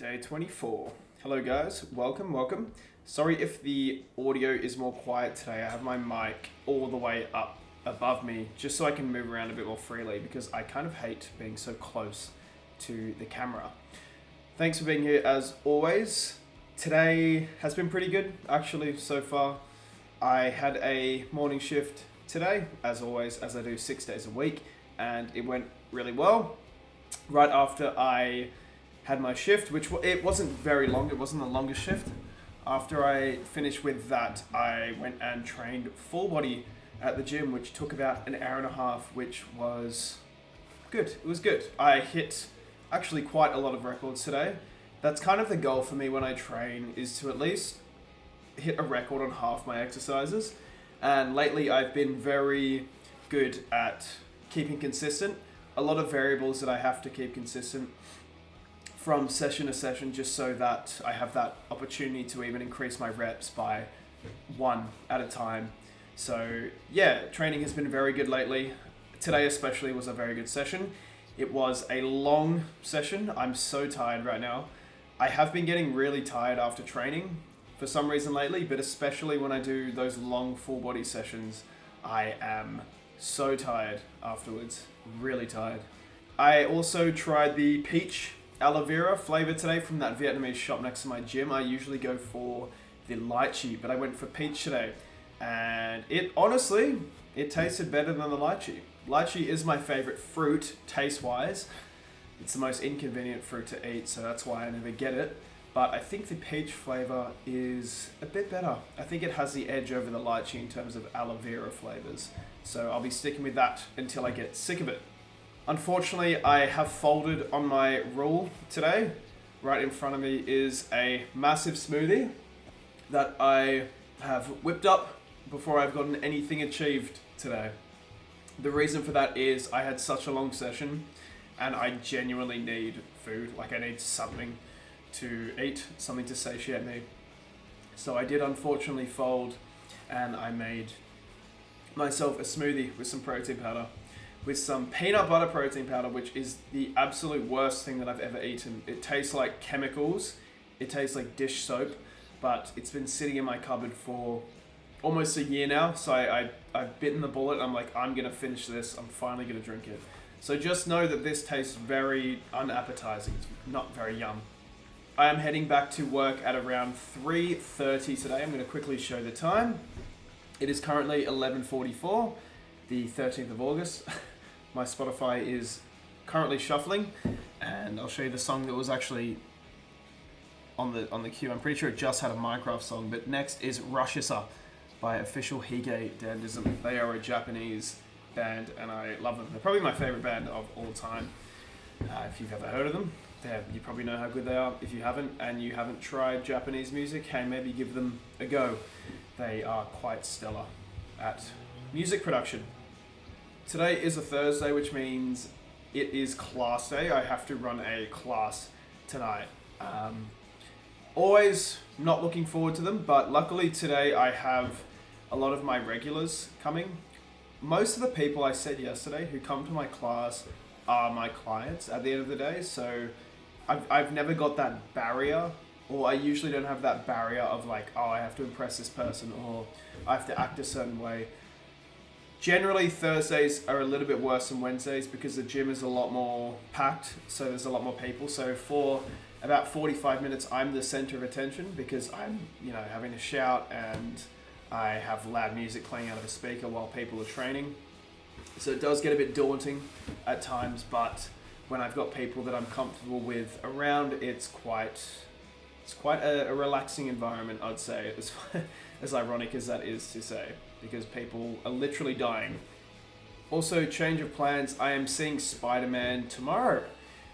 Day 24. Hello guys, welcome. Sorry if the audio is more quiet today. I have my mic all the way up above me just so I can move around a bit more freely because I kind of hate being so close to the camera. Thanks for being here as always. Today has been pretty good actually so far. I had a morning shift today as always, as I do 6 days a week, and it went really well. Right after I had my shift, which it wasn't very long, it wasn't the longest shift. After I finished with that, I went and trained full body at the gym, which took about an hour and a half, which was good. It was good. I hit actually quite a lot of records today. That's kind of the goal for me when I train, is to at least hit a record on half my exercises. And lately I've been very good at keeping consistent. A lot of variables that I have to keep consistent from session to session, just so that I have that opportunity to even increase my reps by one at a time. So yeah, training has been very good lately. Today especially was a very good session. It was a long session. I'm so tired right now. I have been getting really tired after training for some reason lately, but especially when I do those long full body sessions, I am so tired afterwards, really tired. I also tried the peach aloe vera flavor today from that Vietnamese shop next to my gym. I usually go for the lychee, but I went for peach today. And it tasted better than the lychee. Lychee is my favorite fruit, taste-wise. It's the most inconvenient fruit to eat, so that's why I never get it. But I think the peach flavor is a bit better. I think it has the edge over the lychee in terms of aloe vera flavors. So I'll be sticking with that until I get sick of it. Unfortunately, I have folded on my rule today. Right in front of me is a massive smoothie that I have whipped up before I've gotten anything achieved today. The reason for that is I had such a long session and I genuinely need food. Like, I need something to eat, something to satiate me. So I did unfortunately fold, and I made myself a smoothie with some protein powder, with some peanut butter protein powder, which is the absolute worst thing that I've ever eaten. It tastes like chemicals. It tastes like dish soap, but it's been sitting in my cupboard for almost a year now. So I've bitten the bullet. I'm like, I'm going to finish this. I'm finally going to drink it. So just know that this tastes very unappetizing. It's not very yum. I am heading back to work at around 3:30 today. I'm going to quickly show the time. It is currently 11:44, the 13th of August. My Spotify is currently shuffling, and I'll show you the song that was actually on the queue. I'm pretty sure it just had a Minecraft song, but next is Rushisa by Official Hige Dandism. They are a Japanese band, and I love them. They're probably my favorite band of all time. If you've ever heard of them, you probably know how good they are. If you haven't, and you haven't tried Japanese music, hey, maybe give them a go. They are quite stellar at music production. Today is a Thursday, which means it is class day. I have to run a class tonight. Always not looking forward to them, but luckily today I have a lot of my regulars coming. Most of the people I said yesterday who come to my class are my clients at the end of the day, so I've never got that barrier, or I usually don't have that barrier of like, oh, I have to impress this person, or I have to act a certain way. Generally, Thursdays are a little bit worse than Wednesdays because the gym is a lot more packed, so there's a lot more people. So for about 45 minutes, I'm the center of attention because I'm, having to shout, and I have loud music playing out of a speaker while people are training. So it does get a bit daunting at times, but when I've got people that I'm comfortable with around, it's quite a relaxing environment, I'd say, as ironic as that is to say, because people are literally dying. Also, change of plans, I am seeing Spider-Man tomorrow,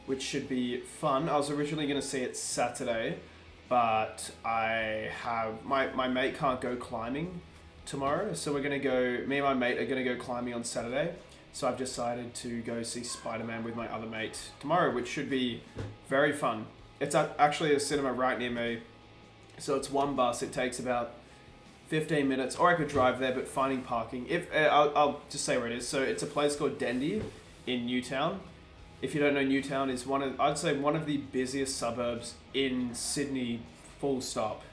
which should be fun. I was originally going to see it Saturday, but my mate can't go climbing tomorrow, so me and my mate are going to go climbing on Saturday. So I've decided to go see Spider-Man with my other mate tomorrow, which should be very fun. It's actually a cinema right near me, so it's one bus. It takes about 15 minutes, or I could drive there, but finding parking. I'll just say where it is. So it's a place called Dendy in Newtown. if you don't know, Newtown is I'd say one of the busiest suburbs in Sydney, full stop.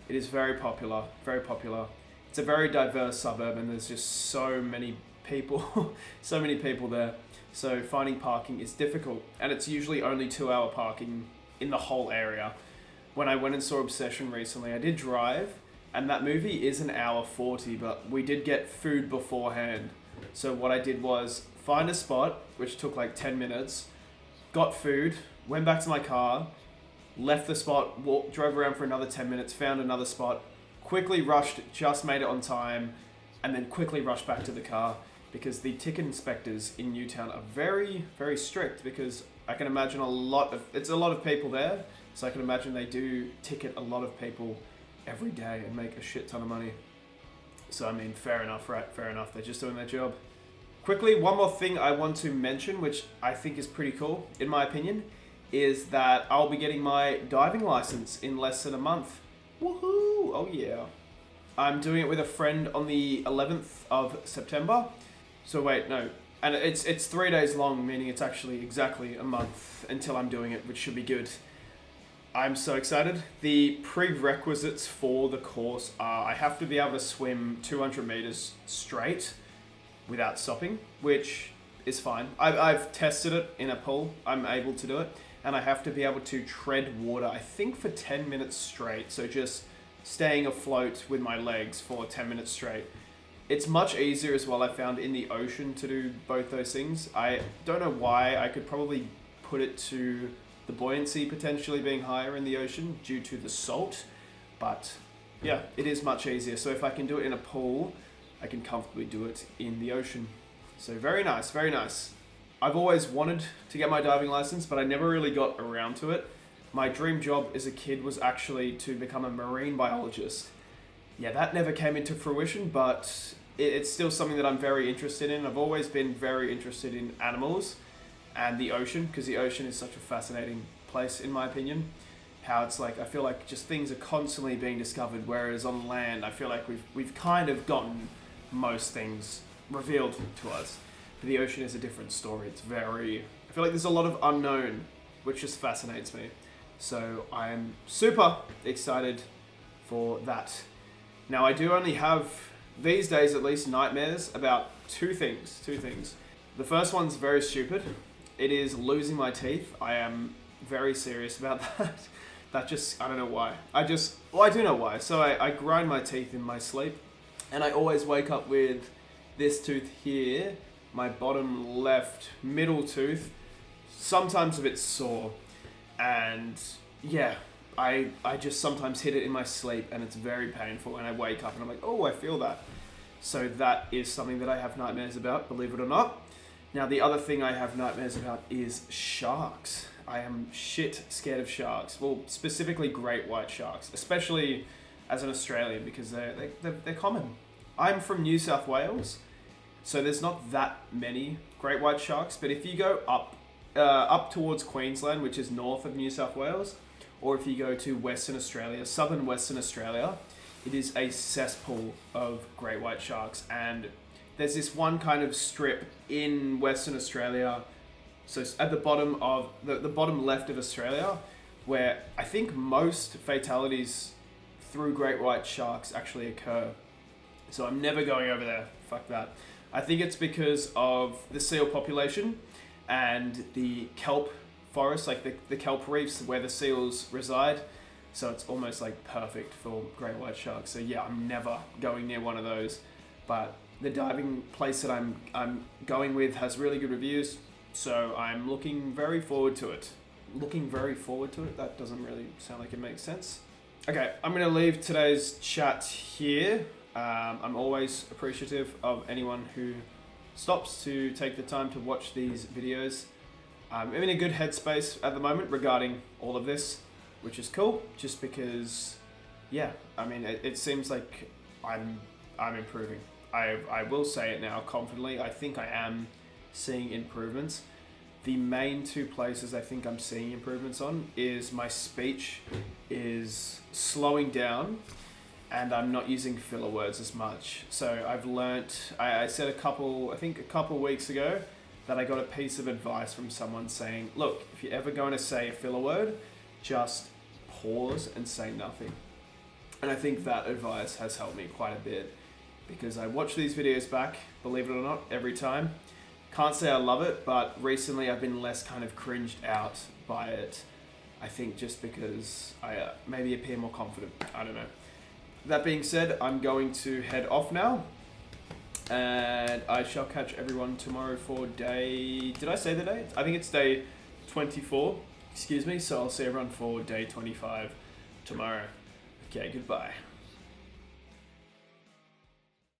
It is very popular, very popular. It's a very diverse suburb and there's just so many people, so many people there. So finding parking is difficult and it's usually only 2-hour parking in the whole area. When I went and saw Obsession recently, I did drive and that movie is 1:40, but we did get food beforehand. So what I did was find a spot, which took like 10 minutes, got food, went back to my car, left the spot, drove around for another 10 minutes, found another spot, quickly rushed, just made it on time, and then quickly rushed back to the car because the ticket inspectors in Newtown are very, very strict because I can imagine it's a lot of people there, so I can imagine they do ticket a lot of people every day and make a shit ton of money. So I mean, fair enough, right? Fair enough. They're just doing their job. Quickly, one more thing I want to mention, which I think is pretty cool, in my opinion, is that I'll be getting my diving license in less than a month. Woohoo! Oh yeah. I'm doing it with a friend on the 11th of September. So wait, no. And it's 3 days long, meaning it's actually exactly a month until I'm doing it, which should be good. I'm so excited. The prerequisites for the course are I have to be able to swim 200 meters straight without stopping, which is fine. I've tested it in a pool. I'm able to do it. And I have to be able to tread water, I think for 10 minutes straight. So just staying afloat with my legs for 10 minutes straight. It's much easier as well, I found, in the ocean to do both those things. I don't know why. I could probably put it to the buoyancy potentially being higher in the ocean due to the salt. But yeah, it is much easier. So if I can do it in a pool, I can comfortably do it in the ocean. So very nice, very nice. I've always wanted to get my diving license, but I never really got around to it. My dream job as a kid was actually to become a marine biologist. Yeah, that never came into fruition, but it's still something that I'm very interested in. I've always been very interested in animals and the ocean, because the ocean is such a fascinating place, in my opinion. How it's like, I feel like just things are constantly being discovered, whereas on land, I feel like we've kind of gotten most things revealed to us. But the ocean is a different story. I feel like there's a lot of unknown, which just fascinates me. So I'm super excited for that. Now I do only have, these days at least, nightmares about two things. The first one's very stupid. It is losing my teeth. I am very serious about that. That just, I don't know why. I do know why. So I grind my teeth in my sleep and I always wake up with this tooth here, my bottom left middle tooth, sometimes a bit sore. And yeah, I just sometimes hit it in my sleep and it's very painful and I wake up and I'm like, oh, I feel that. So that is something that I have nightmares about, believe it or not. Now the other thing I have nightmares about is sharks. I am shit scared of sharks. Well, specifically great white sharks, especially as an Australian because they're common. I'm from New South Wales, so there's not that many great white sharks, but if you go up towards Queensland, which is north of New South Wales, or if you go to Western Australia, southern Western Australia, it is a cesspool of great white sharks. And there's this one kind of strip in Western Australia, so at the bottom of the bottom left of Australia, where I think most fatalities through great white sharks actually occur. So I'm never going over there. Fuck that. I think it's because of the seal population and the kelp forest, like the kelp reefs where the seals reside. So it's almost like perfect for great white sharks. So yeah, I'm never going near one of those. But the diving place that I'm going with has really good reviews. So I'm looking very forward to it. That doesn't really sound like it makes sense. Okay, I'm going to leave today's chat here. I'm always appreciative of anyone who stops to take the time to watch these videos. I'm in a good headspace at the moment regarding all of this, which is cool, just because, yeah, I mean, it seems like I'm improving. I will say it now confidently. I think I am seeing improvements. The main two places I think I'm seeing improvements on is my speech is slowing down and I'm not using filler words as much. So I've learnt, I said a couple weeks ago that I got a piece of advice from someone saying, look, if you're ever going to say a filler word, just pause and say nothing. And I think that advice has helped me quite a bit because I watch these videos back, believe it or not, every time. Can't say I love it, but recently I've been less kind of cringed out by it. I think just because I maybe appear more confident. I don't know. That being said, I'm going to head off now. And I shall catch everyone tomorrow for day... Did I say the day? I think it's day 24. Excuse me. So I'll see everyone for day 25 tomorrow. Okay, goodbye.